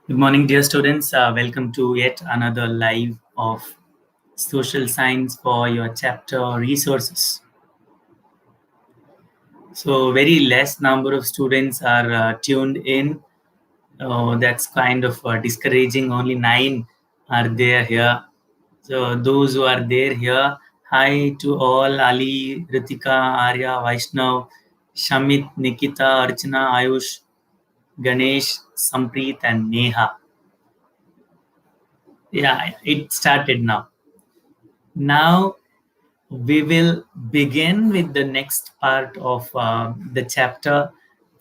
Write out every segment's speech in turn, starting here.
Good morning, dear students. Welcome to yet another live of social science for your chapter resources. So very less number of students are tuned in. That's kind of discouraging. Only 9 are there here. So those who are there here, hi to all: Ali, Ritika, Arya, Vaishnav, Shamit, Nikita, Archana, Ayush, Ganesh, Sampreet, and Neha. Yeah, it started now. Now we will begin with the next part of the chapter.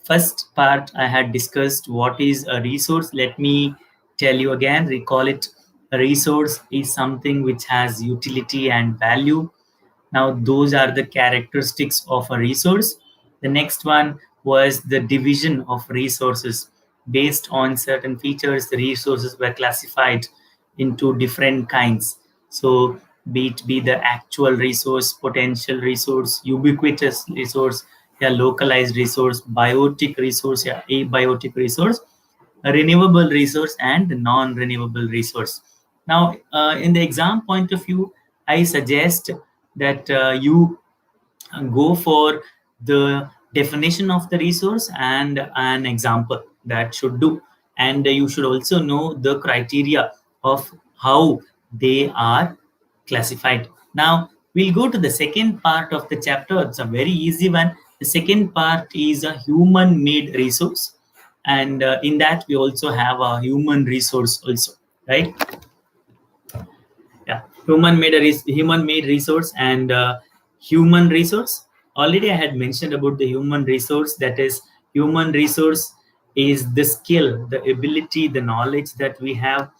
First part, I had discussed what is a resource. Let me tell you again, recall it. A resource is something which has utility and value. Now, those are the characteristics of a resource. The next one was the division of resources. Based on certain features, the resources were classified into different kinds. So, be it be the actual resource, potential resource, ubiquitous resource, yeah, localized resource, biotic resource, yeah, abiotic resource, a renewable resource, and non-renewable resource. Now, in the exam point of view, I suggest that you go for the definition of the resource and an example that should do. And you should also know the criteria of how they are classified. Now, we'll go to the second part of the chapter. It's a very easy one. The second part is a human made resource. And in that, we also have a human resource also, right? Yeah, human made resource and human resource. Already I had mentioned about the human resource. That is, human resource is the skill, the ability, the knowledge that we have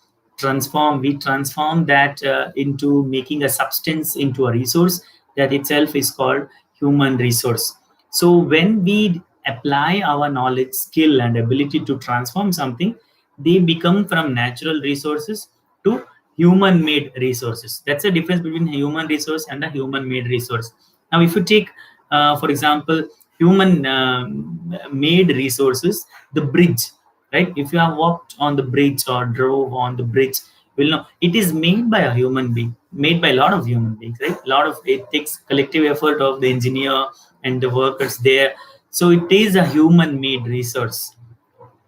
we transform that into making a substance into a resource. That itself is called human resource. So when we apply our knowledge, skill, and ability to transform something, they become from natural resources to human made resources. That's the difference between human resource and a human made resource. Now, if you take, for example, human made resources, the bridge, right? If you have walked on the bridge or drove on the bridge, you will know it is made by a human being, made by a lot of human beings, right? A lot of it takes collective effort of the engineer and the workers there. So it is a human made resource.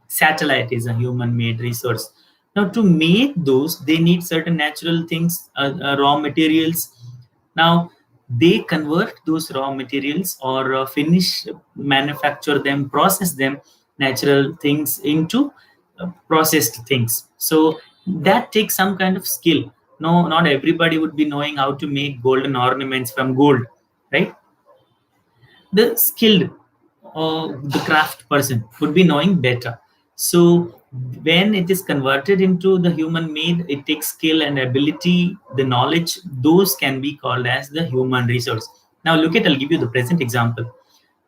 Satellite is a human made resource. Now, to make those, they need certain natural things, raw materials. Now, they convert those raw materials or finish, manufacture them, process them, natural things into processed things. So that takes some kind of skill. No, not everybody would be knowing how to make golden ornaments from gold, right? The skilled the craft person would be knowing better. So when it is converted into the human made, it takes skill and ability, the knowledge. Those can be called as the human resource. Now look at, I'll give you the present example.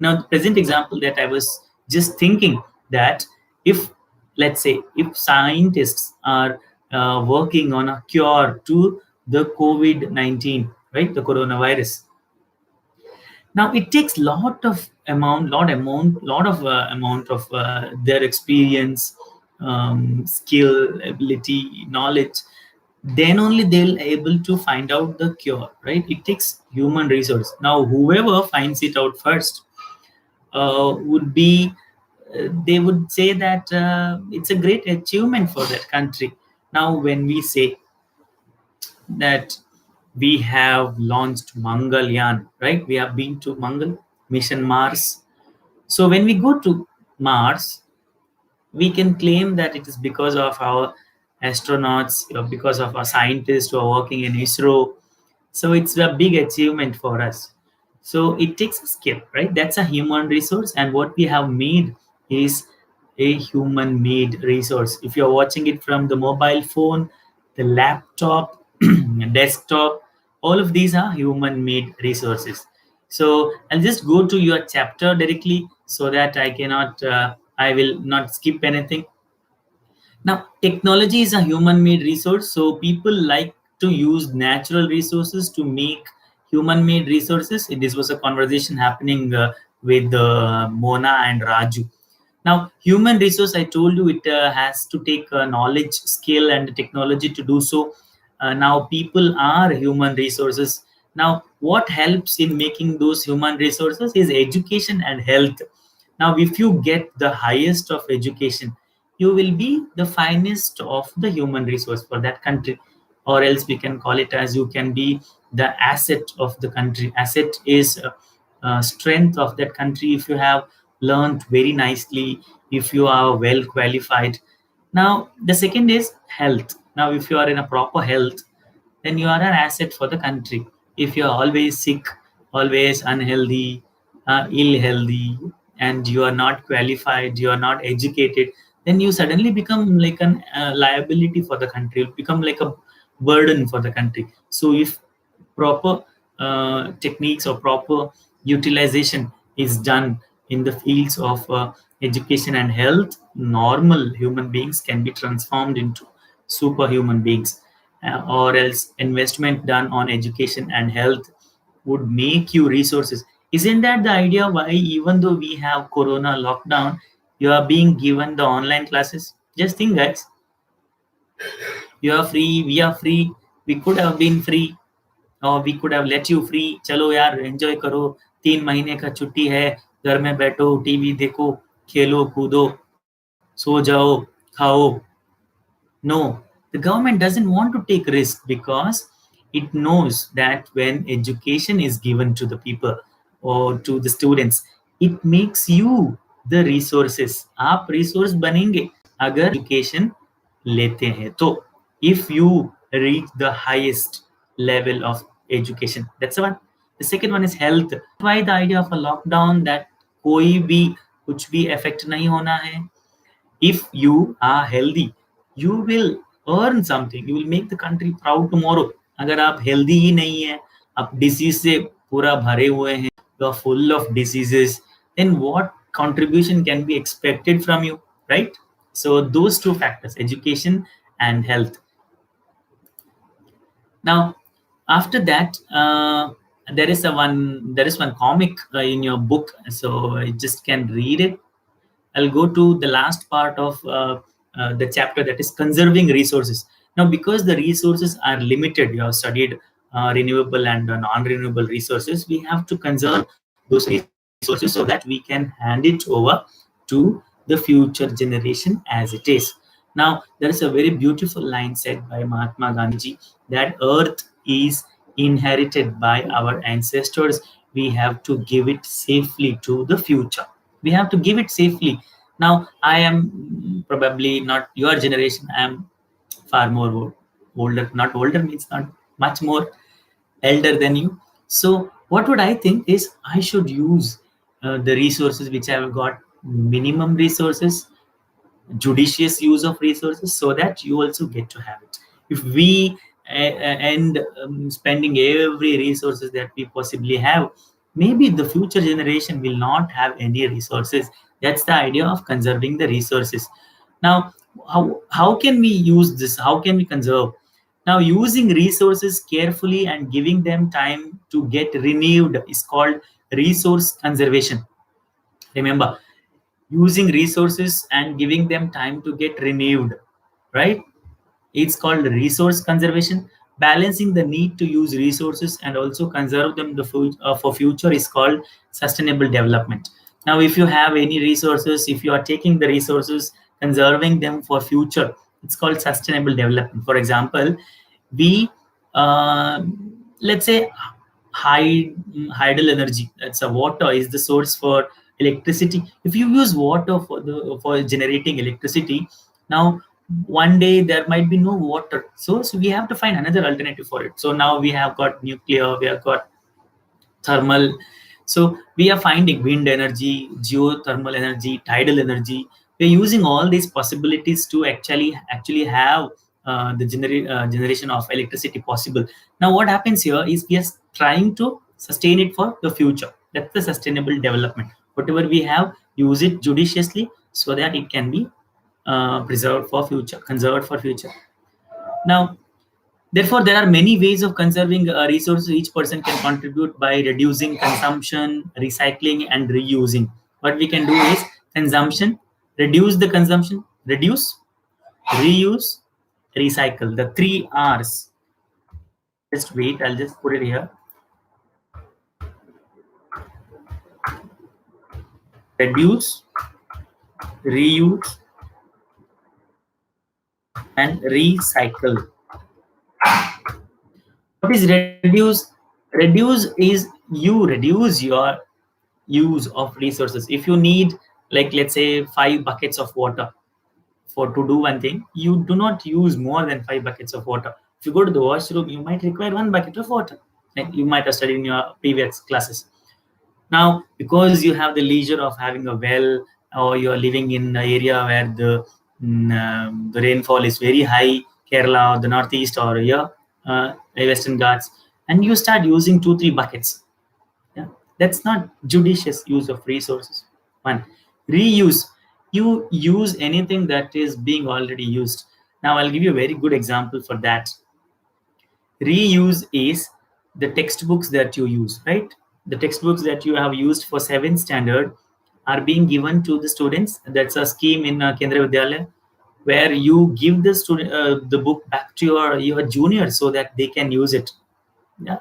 Now the present example that I was just thinking, that if, let's say, if scientists are working on a cure to the COVID-19, right, the coronavirus. Now it takes lot of amount of their experience, skill, ability, knowledge. Then only they'll able to find out the cure, right? It takes human resource. Now whoever finds it out first would be they would say that it's a great achievement for that country. Now when we say that we have launched Mangalyaan, right? We have been to Mangal, mission Mars. So when we go to Mars, we can claim that it is because of our astronauts, because of our scientists who are working in ISRO. So it's a big achievement for us. So it takes a skill, right? That's a human resource. And what we have made is a human made resource. If you're watching it from the mobile phone, the laptop, desktop, all of these are human made resources. So I'll just go to your chapter directly so that I will not skip anything. Now, technology is a human made resource. So people like to use natural resources to make human-made resources. This was a conversation happening with Mona and Raju. Now, human resource, I told you, it has to take knowledge, skill, and technology to do so. Now, people are human resources. Now, what helps in making those human resources is education and health. Now, if you get the highest of education, you will be the finest of the human resource for that country, or else we can call it as you can be the asset of the country. Asset is strength of that country. If you have learned very nicely, if you are well qualified. Now, the second is health. Now, if you are in a proper health, then you are an asset for the country. If you are always sick, always unhealthy, ill healthy, and you are not qualified, you are not educated, then you suddenly become like an liability for the country. You become like a burden for the country. So if proper techniques or proper utilization is done in the fields of education and health, normal human beings can be transformed into superhuman beings. Or else investment done on education and health would make you resources. Isn't that the idea why even though we have corona lockdown, you are being given the online classes? Just think, guys, you are free, we are free, we could have been free, और we could have let you free, चलो यार enjoy करो, 3 महीने का छुट्टी है, घर में बैठो, टीवी देखो, खेलो कूदो, सो जाओ, खाओ. No, the government doesn't want to take risk because it knows that when education is given to the people or to the students, it makes you the resources. आप resource बनेंगे अगर education लेते हैं तो. If you reach the highest level of education, that's the one. The second one is health. Why the idea of a lockdown that कोई भी कुछ भी effect नहीं होना है. If you are healthy, you will earn something, you will make the country proud tomorrow. अगर आप healthy ही नहीं है, आप disease से पूरा भरे हुए हैं, you are full of diseases, then what contribution can be expected from you, right? So those two factors, education and health. Now, after that, there is one comic in your book, so I just can read it. I'll go to the last part of the chapter, that is conserving resources. Now, because the resources are limited, you have studied renewable and non-renewable resources, we have to conserve those resources so that we can hand it over to the future generation as it is. Now, there is a very beautiful line said by Mahatma Gandhi that Earth is inherited by our ancestors. We have to give it safely to the future. We have to give it safely. Now, I am probably not your generation. I am far more older. Not older means not much more elder than you. So what would I think is I should use the resources which I have got, minimum resources, judicious use of resources, so that you also get to have it. If we end spending every resources that we possibly have, maybe the future generation will not have any resources. That's the idea of conserving the resources. Now, how can we use this? How can we conserve? Now, using resources carefully and giving them time to get renewed is called resource conservation. Remember, using resources and giving them time to get renewed, right? It's called resource conservation. Balancing the need to use resources and also conserve them for future is called sustainable development. Now, if you have any resources, if you are taking the resources, conserving them for future, it's called sustainable development. For example, we let's say hydel energy, that's a water, is the source for electricity. If you use water for generating electricity, now one day there might be no water, so we have to find another alternative for it. So now we have got nuclear, we have got thermal. So we are finding wind energy, geothermal energy, tidal energy. We're using all these possibilities to actually have the generation of electricity possible. Now, what happens here is we are trying to sustain it for the future. That's the sustainable development. Whatever we have, use it judiciously so that it can be preserved for future, conserved for future. Now, Therefore, there are many ways of conserving resources. Each person can contribute by reducing consumption, recycling, and reusing. What we can do is consumption, reduce the consumption, reduce, reuse, recycle. The 3 R's. Just wait, I'll just put it here. Reduce, reuse, and recycle. What is reduce? Reduce is you reduce your use of resources. If you need, like, let's say 5 buckets of water for to do one thing, you do not use more than 5 buckets of water. If you go to the washroom, you might require 1 bucket of water, like you might have studied in your previous classes. Now, because you have the leisure of having a well, or you are living in an area where the rainfall is very high, Kerala or the northeast or here, Western Ghats, and you start using 2-3 buckets. Yeah, that's not judicious use of resources. One, reuse. You use anything that is being already used. Now, I'll give you a very good example for that. Reuse is the textbooks that you use, right? The textbooks that you have used for 7th standard are being given to the students. That's a scheme in Kendra Vidyalaya, where you give the student the book back to your junior so that they can use it. Yeah.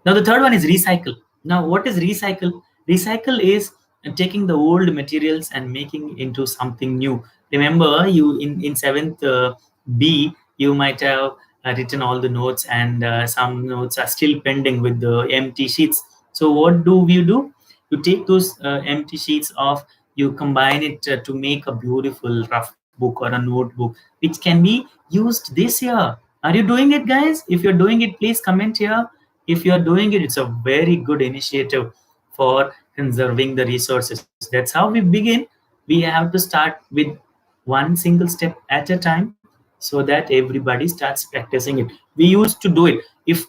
Now the third one is recycle. Now, what is recycle? Recycle is taking the old materials and making into something new. Remember, you in 7th B, you might have written all the notes, and some notes are still pending with the empty sheets. So what do? You take those empty sheets off, you combine it to make a beautiful rough book or a notebook, which can be used this year. Are you doing it, guys? If you're doing it, please comment here. If you are doing it, it's a very good initiative for conserving the resources. That's how we begin. We have to start with one single step at a time, so that everybody starts practicing it. We used to do it. If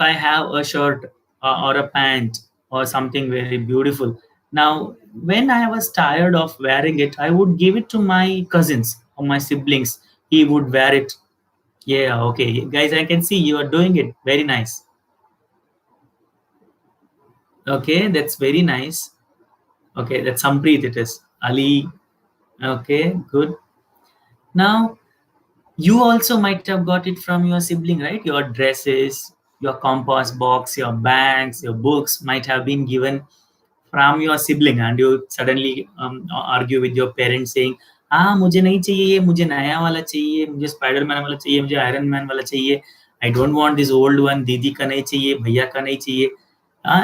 I have a shirt or a pant or something very beautiful, now when I was tired of wearing it, I would give it to my cousins or my siblings. He would wear it. Yeah, okay, guys, I can see you are doing it. Very nice. Okay, that's very nice. Okay, that's Sampreet. It is Ali. Okay, good. Now, you also might have got it from your sibling, right? Your dresses, your compass box, your bags, your books might have been given from your sibling, and you suddenly argue with your parents saying, हाँ मुझे नहीं चाहिए ये, मुझे नया वाला चाहिए, मुझे स्पाइडरमैन वाला चाहिए, मुझे आयरन मैन वाला चाहिए. I don't want this old one. दीदी का नहीं चाहिए, भैया का नहीं चाहिए.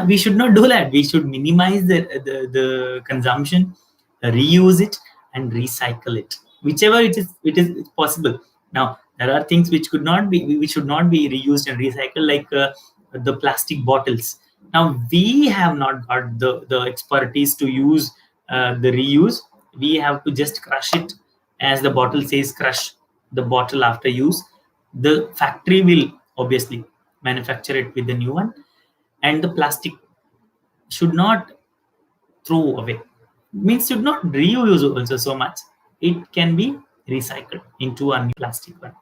We should not do that. We should minimize the consumption, reuse it, and recycle it, whichever it is possible. Now, there are things which should not be reused and recycled, like the plastic bottles. Now, we have not got the expertise to use the reuse. We have to just crush it, as the bottle says, crush the bottle after use. The factory will obviously manufacture it with the new one, and the plastic should not throw away. Means should not reuse also so much. It can be recycled into a new plastic one.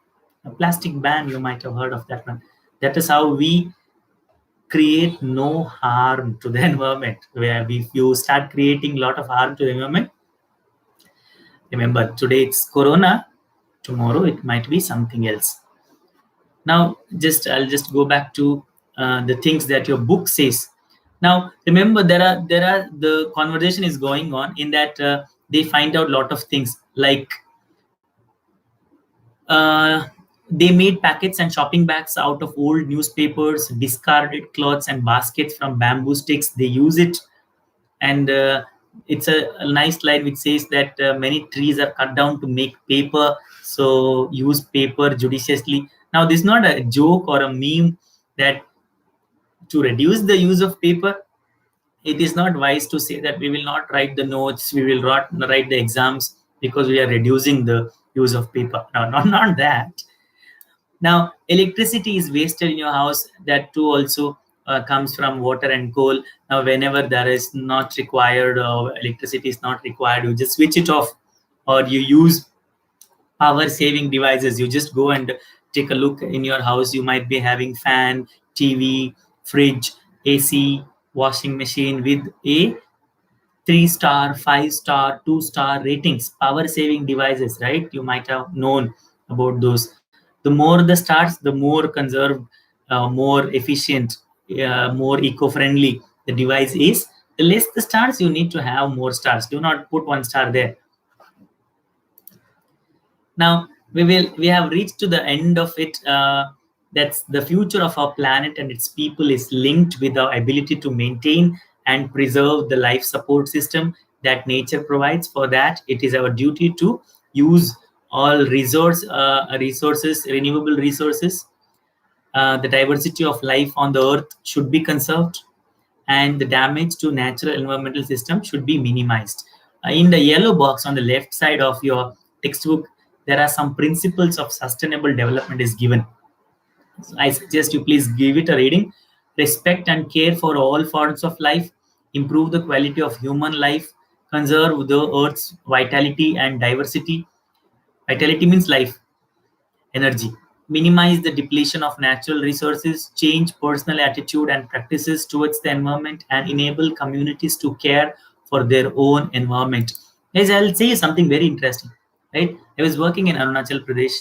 A plastic ban, you might have heard of that one. That is how we create no harm to the environment. Where if you start creating a lot of harm to the environment, remember, today it's corona, tomorrow it might be something else. Now, I'll just go back to the things that your book says. Now, remember, there are the conversation is going on in that they find out a lot of things, like they made packets and shopping bags out of old newspapers, discarded cloths, and baskets from bamboo sticks. They use it, and it's a nice line which says that many trees are cut down to make paper, so use paper judiciously. Now, this is not a joke or a meme that to reduce the use of paper, it is not wise to say that we will not write the notes, we will not write the exams because we are reducing the use of paper. No, not that. Now, electricity is wasted in your house. That too also comes from water and coal. Now, whenever there is not required, electricity is not required, you just switch it off, or you use power saving devices. You just go and take a look in your house. You might be having fan, TV, fridge, AC, washing machine with a 3-star, 5-star, 2-star ratings, power saving devices, right? You might have known about those. The more the stars, the more conserved, more efficient, more eco-friendly the device is. The less the stars, you need to have more stars. Do not put 1 star there. Now we have reached to the end of it. That's the future of our planet and its people is linked with our ability to maintain and preserve the life support system that nature provides. For that, it is our duty to use all resources, renewable resources. The diversity of life on the earth should be conserved, and the damage to natural environmental system should be minimized. In the yellow box on the left side of your textbook, there are some principles of sustainable development is given. So I suggest you please give it a reading. Respect and care for all forms of life, improve the quality of human life, conserve the earth's vitality and diversity. Vitality means life, energy. Minimize the depletion of natural resources, change personal attitude and practices towards the environment, and enable communities to care for their own environment. Guys, I'll say something very interesting. Right? I was working in Arunachal Pradesh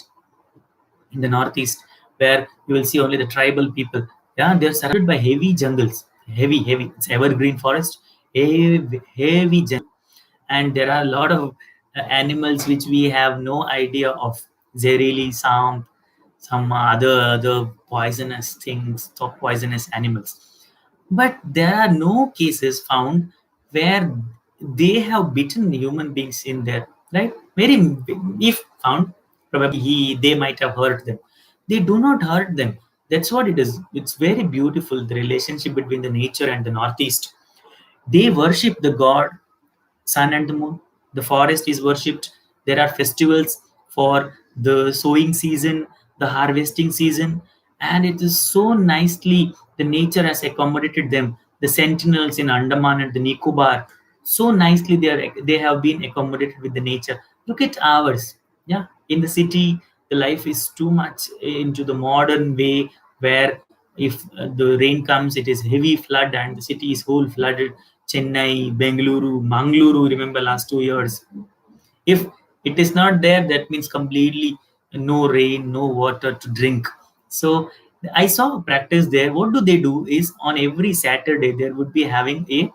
in the northeast, where you will see only the tribal people. Yeah, they're surrounded by heavy jungles, heavy. It's evergreen forest, heavy jungle, and there are a lot of animals which we have no idea of. Zerili, some other poisonous things, top poisonous animals. But there are no cases found where they have bitten human beings in there, right? Very, if found, probably they might have hurt them. They do not hurt them. That's what it is. It's very beautiful, the relationship between the nature and the northeast. They worship the god sun and the moon. The forest is worshipped. There are festivals for the sowing season, the harvesting season, and it is so nicely the nature has accommodated them. The sentinels in Andaman and the Nicobar, so nicely they have been accommodated with the nature. Look at ours. Yeah, in the city, the life is too much into the modern way where if the rain comes, it is heavy flood and the city is whole flooded. Chennai, Bengaluru, Mangaluru, remember last 2 years. If it is not there, that means completely no rain, no water to drink. So I saw a practice there. What do they do is on every Saturday, there would be having a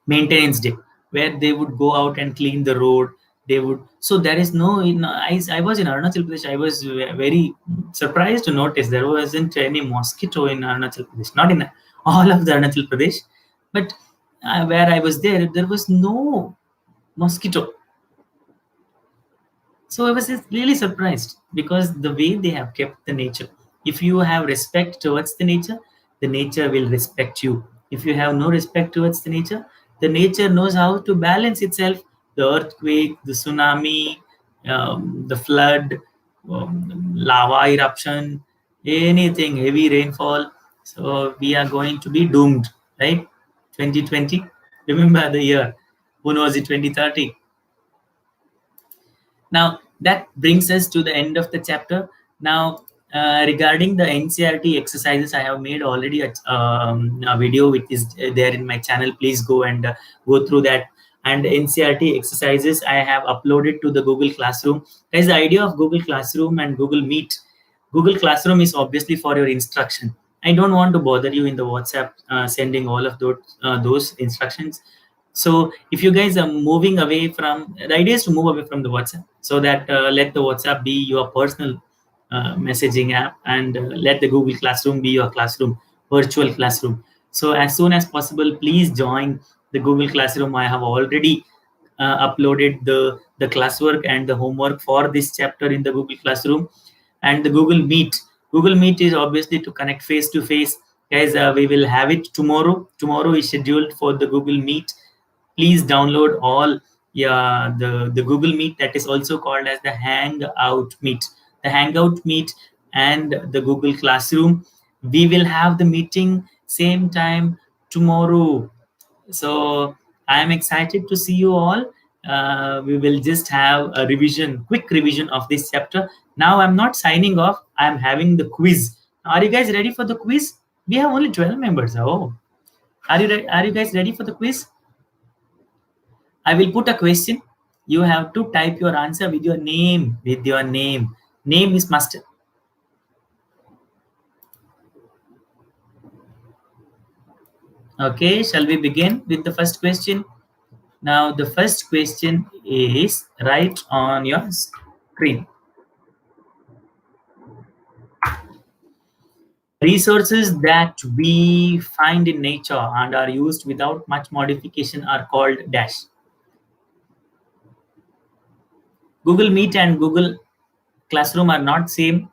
maintenance day where they would go out and clean the road. They would, so there is no, I was in Arunachal Pradesh. I was very surprised to notice there wasn't any mosquito in Arunachal Pradesh, not in all of the Arunachal Pradesh, but where I was there was no mosquito. So I was just really surprised because the way they have kept the nature. If you have respect towards the nature will respect you. If you have no respect towards the nature knows how to balance itself. The earthquake, the tsunami, the flood, lava eruption, anything, heavy rainfall. So we are going to be doomed, right? 2020. Remember the year. Who knows it? 2030. Now, that brings us to the end of the chapter. Now, regarding the NCERT exercises, I have made already a video which is there in my channel. Please go and go through that. And NCERT exercises I have uploaded to the Google Classroom. Guys, the idea of Google Classroom and Google Meet. Google Classroom is obviously for your instruction. I don't want to bother you in the WhatsApp sending all of those instructions. So if you guys are moving away from, the idea is to move away from the WhatsApp, so that let the WhatsApp be your personal messaging app, and let the Google Classroom be your classroom, virtual classroom. So as soon as possible, please join the Google Classroom. I have already uploaded the classwork and the homework for this chapter in the Google Classroom. And the Google Meet. Google Meet is obviously to connect face to face. Guys, we will have it tomorrow. Tomorrow is scheduled for the Google Meet. Please download all the Google Meet, that is also called as the Hangout Meet. The Hangout Meet and the Google Classroom. We will have the meeting same time tomorrow. So I am excited to see you all. we will just have a revision, quick revision of this chapter. Now I'm not signing off. I'm having the quiz. Are you guys ready for the quiz? We have only 12 members. Oh, are you guys ready for the quiz? I will put a question. You have to type your answer with your name. With your name. Name is must. Okay, shall we begin with the first question? Now, the first question is right on your screen. Resources that we find in nature and are used without much modification are called dash. Google Meet and Google Classroom are not same.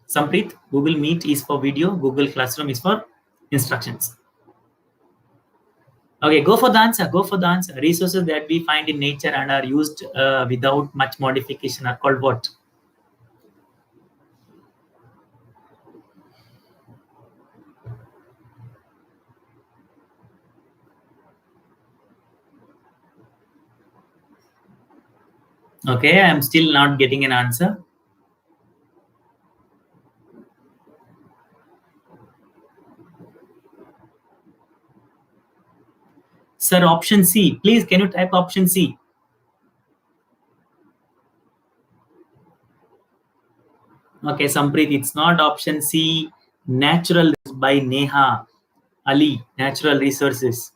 Sampreet, Google Meet is for video, Google Classroom is for instructions. Okay, go for the answer. Go for the answer. Resources that we find in nature and are used without much modification are called what? Okay, I am still not getting an answer. Sir, option C. Please, can you type option C? Okay, Sampreet, it's not option C. Natural by Neha Ali, Natural Resources.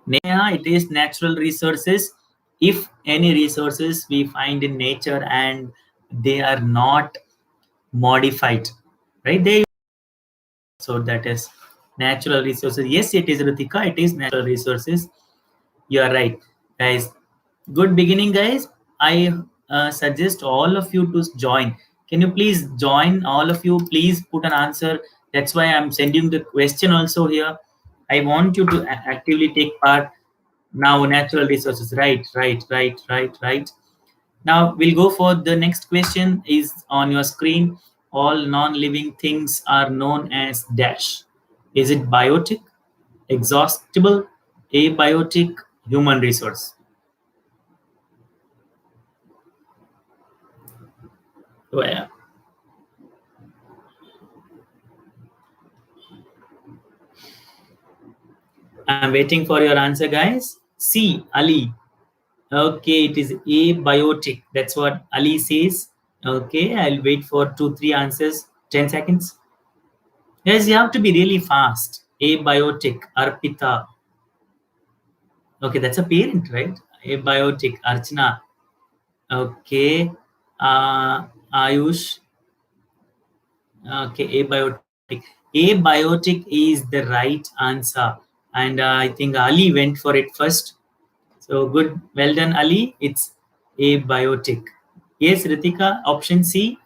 Neha, it is natural resources. If any resources we find in nature and they are not modified, right? So that is natural resources. Yes, it is Ritika. It is natural resources. You are right, guys. Good beginning, guys. I suggest all of you to join. Can you please join? All of you, please put an answer. That's why I'm sending the question also here. I want you to actively take part. Now, natural resources. Right. Now we'll go for the next question is on your screen. All non-living things are known as dash. Is it biotic, exhaustible, abiotic, human resource? Well, I'm waiting for your answer, guys. C, Ali. Okay, it is abiotic. That's what Ali says. Okay, I'll wait for 2, 3 answers. 10 seconds. Yes, you have to be really fast. Abiotic, Arpita. Okay, that's a parent, right? Abiotic, Archana. Okay, Ayush. Okay, abiotic. Abiotic is the right answer. And I think Ali went for it first. So good. Well done, Ali. It's abiotic. Yes, Ritika, option C.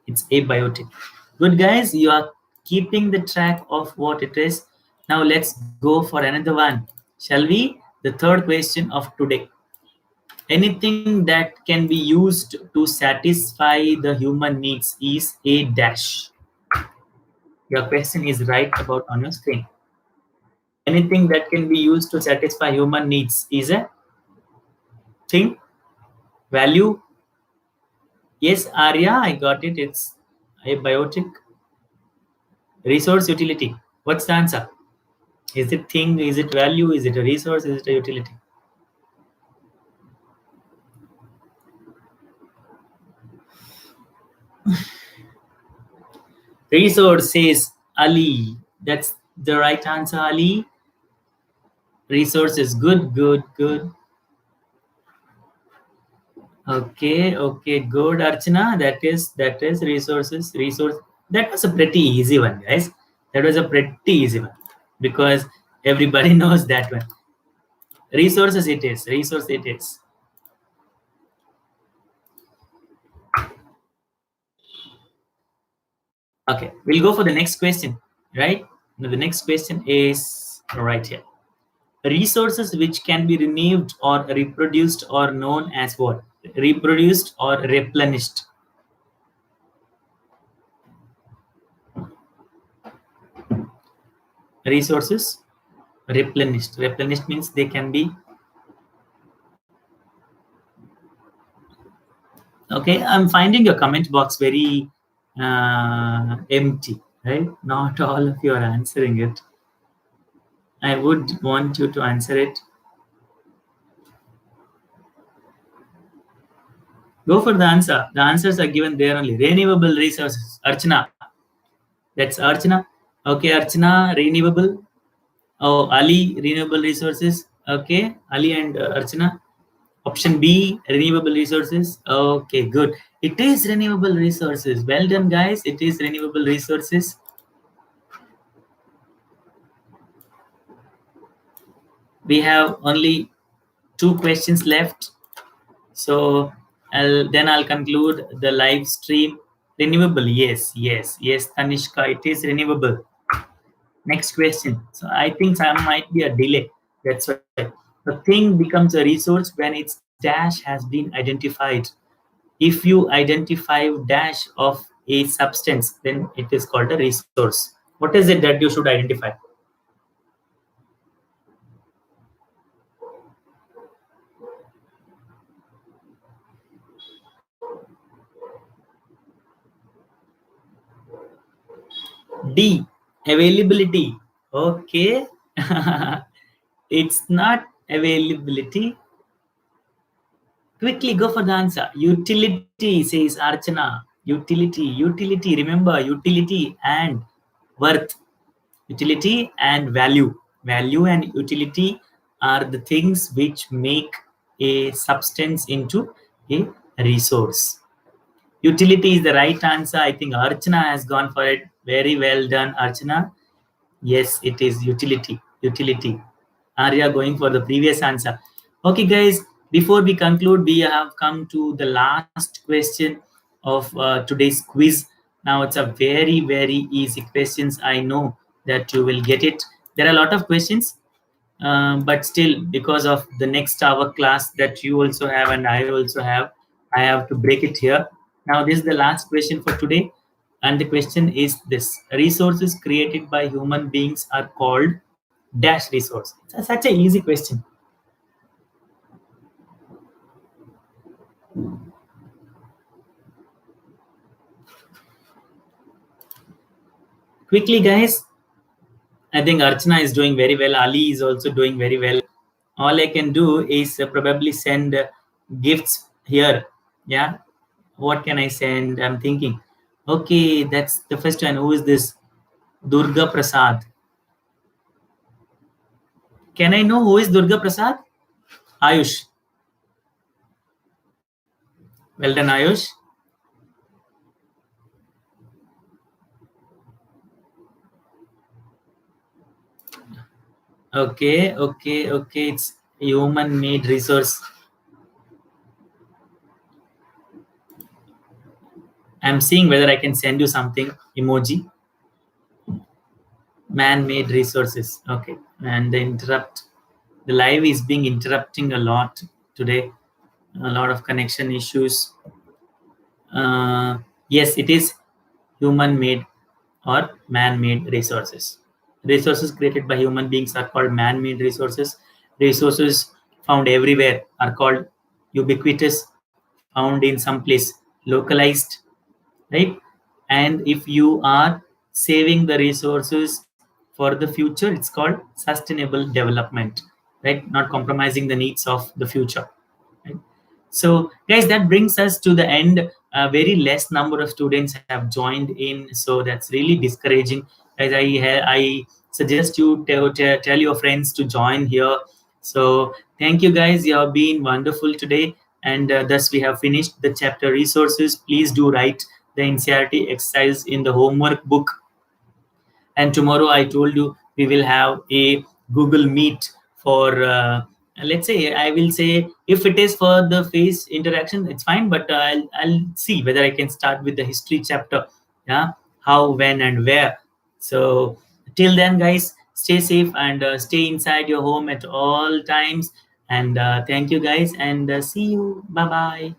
It's abiotic. Good, guys. You are keeping the track of what it is. Now let's go for another one. Shall we? The third question of today. Anything that can be used to satisfy the human needs is a dash. Your question is right about on your screen. Anything that can be used to satisfy human needs is a thing, value. Yes, Arya, I got it. It's abiotic. Resource, utility. What's the answer? Is it thing? Is it value? Is it a resource? Is it a utility? Resource says Ali. That's the right answer, Ali. Resource is good. Okay, good, Archana. That is resources. Resource. That was a pretty easy one, guys. That was a pretty easy one because everybody knows that one. Resources it is. Resource it is. Okay, we'll go for the next question, right? Now the next question is right here. Resources which can be renewed or reproduced or known as what? Reproduced or replenished. Resources Replenished means they can be. Okay, I'm finding your comment box very empty, right? Not all of you are answering it. I would want you to answer it. Go for the answer. The answers are given there only. Renewable resources. Archana. That's Archana. Okay, Archana, renewable. Oh, Ali, renewable resources. Okay, Ali and Archana. Option B, renewable resources. Okay, good. It is renewable resources. Well done, guys. It is renewable resources. We have only 2 questions left. So I'll conclude the live stream. Renewable, yes, Tanishka, it is renewable. Next question. So I think there might be a delay. That's why the thing becomes a resource when its dash has been identified. If you identify dash of a substance, then it is called a resource. What is it that you should identify? D, availability. Okay. It's not availability. Quickly go for the answer. Utility, says Archana. Utility. Remember, utility and worth. Utility and value. Value and utility are the things which make a substance into a resource. Utility is the right answer. I think Archana has gone for it. Very well done, Archana. Yes, it is utility. Utility. Arya going for the previous answer. Okay, guys, before we conclude, we have come to the last question of today's quiz. Now, it's a very easy questions. I know that you will get it. There are a lot of questions, but still, because of the next hour class that you also have and I also have, I have to break it here. Now, this is the last question for today. And the question is this: resources created by human beings are called dash resource. It's such an easy question. Quickly, guys. I think Archana is doing very well. Ali is also doing very well. All I can do is probably send gifts here. Yeah. What can I send? I'm thinking. Okay, that's the first one. Who is this? Durga Prasad. Can I know who is Durga Prasad? Ayush. Well done, Ayush. Okay. It's human made resource. I'm seeing whether I can send you something. Emoji. Man-made resources. Okay. And the live is being interrupting a lot today. A lot of connection issues. Yes, it is human-made or man-made resources. Resources created by human beings are called man-made resources. Resources found everywhere are called ubiquitous, found in some place, localized, right? And if you are saving the resources for the future, it's called sustainable development, right? Not compromising the needs of the future, right? So, guys, that brings us to the end. A very less number of students have joined in, so that's really discouraging. As I suggest you tell your friends to join here. So, thank you, guys. You have been wonderful today, and thus we have finished the chapter resources. Please do write the NCERT exercise in the homework book. And tomorrow I told you we will have a Google Meet for let's say, I will say, if it is for the face interaction, it's fine, but I'll see whether I can start with the history chapter. Yeah, how, when, and where. So till then, guys, stay safe and stay inside your home at all times. And thank you, guys, and see you. Bye bye.